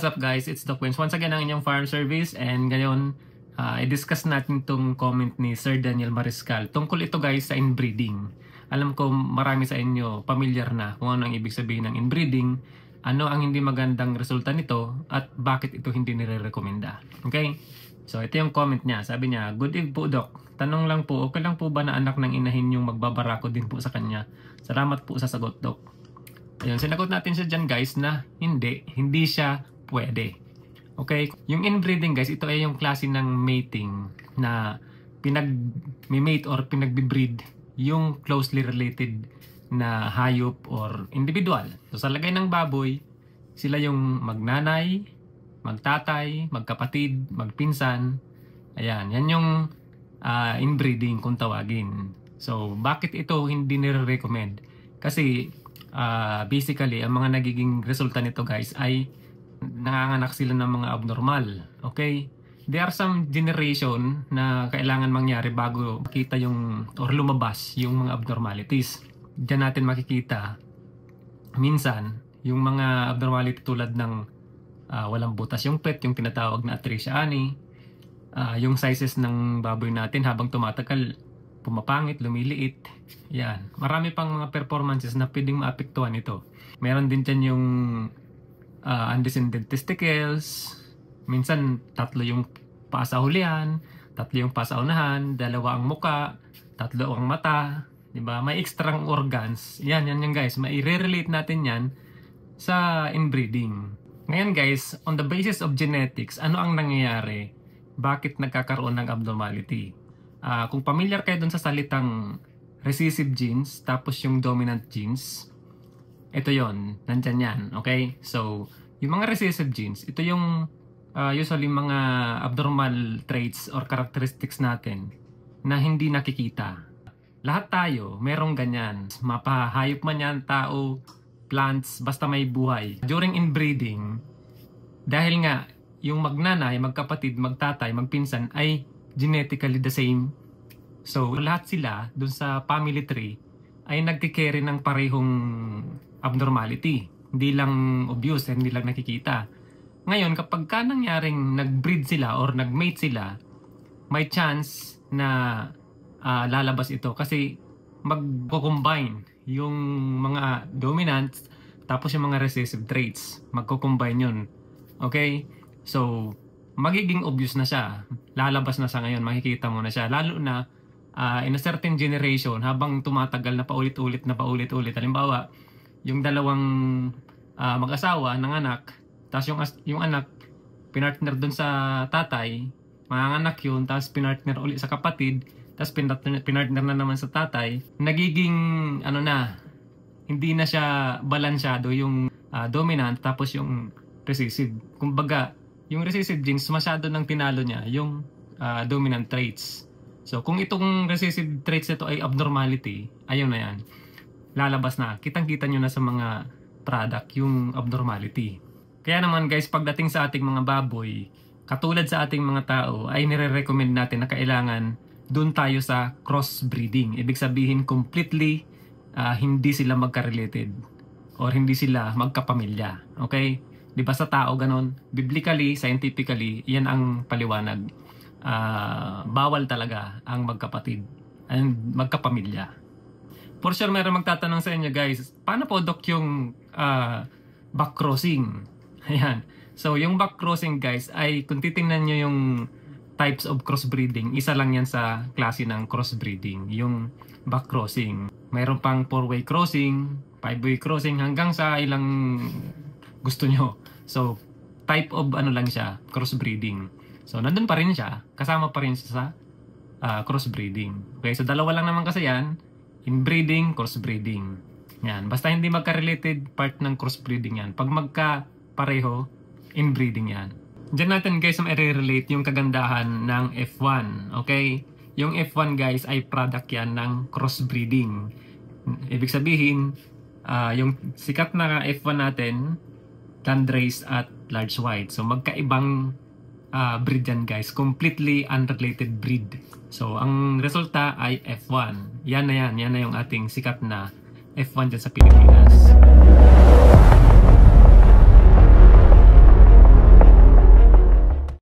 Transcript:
what's up guys? It's Doc Wins. Once again ang inyong farm service, and ngayon i-discuss natin itong comment ni Sir Daniel Mariscal. Tungkol ito guys sa inbreeding. Alam ko marami sa inyo familiar na kung ano ang ibig sabihin ng inbreeding, ano ang hindi magandang resulta nito, at bakit ito hindi nire-recommenda. Okay? So ito yung comment niya. Sabi niya, "Good eve po Doc. Tanong lang po, okay lang po ba na anak ng inahin yung magbabarako din po sa kanya? Salamat po sa sagot Doc." Ayun, sinagot natin siya dyan guys na hindi siya pwede. Okay? Yung inbreeding guys, ito ay yung klase ng mating na pinag-mate or pinag-breed yung closely related na hayop or individual. So sa lagay ng baboy, sila yung magnanay, magtatay, magkapatid, magpinsan. Ayan, yan yung inbreeding kung tawagin. So bakit ito hindi nire-recommend? Kasi basically, ang mga nagiging resulta nito guys ay nanganganak sila ng mga abnormal. Okay? There are some generation na kailangan mangyari bago makita yung or lumabas yung mga abnormalities. Diyan natin makikita minsan yung mga abnormality tulad ng walang butas yung pet, yung tinatawag na atresia ani, yung sizes ng baboy natin habang tumatagal pumapangit, lumiliit. Yan. Marami pang mga performances na pwedeng maapektuhan ito. Meron din dyan yung undescended testicles. Minsan, 3 yung paa sa hulihan, 3 yung paa sa unahan, 2 ang muka, 3 ang mata. Diba? May extrang organs. Yan guys. Mai-relate natin yan sa inbreeding. Ngayon guys, on the basis of genetics, ano ang nangyayari? Bakit nagkakaroon ng abnormality? Kung familiar kayo dun sa salitang recessive genes, tapos yung dominant genes, ito yon, nandyan yan, okay? So, yung mga recessive genes, ito yung usually mga abnormal traits or characteristics natin na hindi nakikita. Lahat tayo, merong ganyan. Mapahayop man yan, tao, plants, basta may buhay. During inbreeding, dahil nga, yung magnanay, magkapatid, magtatay, magpinsan ay genetically the same. So, lahat sila dun sa family tree ay nagkikerry ng parehong abnormality. Hindi lang obvious, hindi lang nakikita. Ngayon, kapag ka nangyaring nag-breed sila or nag-mate sila, may chance na lalabas ito kasi magko-combine yung mga dominant tapos yung mga recessive traits. Magko-combine yun. Okay? So, magiging obvious na siya. Lalabas na siya ngayon, makikita mo na siya. Lalo na in a certain generation, habang tumatagal na paulit-ulit. Halimbawa, yung dalawang mag-asawa ng anak, tapos yung anak, pinartner dun sa tatay, manganganak yun, tapos pinartner ulit sa kapatid, tapos pinartner na naman sa tatay, nagiging, hindi na siya balansyado yung dominant, tapos yung recessive. Kumbaga, yung recessive genes, masyado nang tinalo niya yung dominant traits. So, kung itong recessive traits ito ay abnormality, ayun na yan. Lalabas na. Kitang-kita nyo na sa mga product yung abnormality. Kaya naman guys, pagdating sa ating mga baboy, katulad sa ating mga tao, ay nire-recommend natin na kailangan dun tayo sa crossbreeding. Ibig sabihin, completely hindi sila magka-related or hindi sila magkapamilya. Okay? Di ba sa tao ganon? Biblically, scientifically, yan ang paliwanag. Bawal talaga ang magkapatid and magkapamilya. For sure, mayroon magtatanong sa inyo guys, paano po Doc yung backcrossing? Ayan. So, yung backcrossing guys ay kung titingnan nyo yung types of crossbreeding, isa lang yan sa klase ng crossbreeding, yung backcrossing. Mayroon pang 4-way crossing, 5-way crossing, hanggang sa ilang gusto nyo. So, type of lang siya, crossbreeding. So, nandun pa rin siya, kasama pa rin siya sa crossbreeding. Okay, so dalawa lang naman kasi yan, inbreeding, crossbreeding. Yan, basta hindi magka-related, part ng crossbreeding yan. Pag magka-pareho, inbreeding yan. Diyan natin guys, ma-relate yung kagandahan ng F1. Okay, yung F1 guys ay product yan ng crossbreeding. Ibig sabihin, yung sikat na F1 natin, Landrace at Large White. So magkaibang breed yan guys. Completely unrelated breed. So ang resulta ay F1. Yan na yung ating sikat na F1 dyan sa Pilipinas.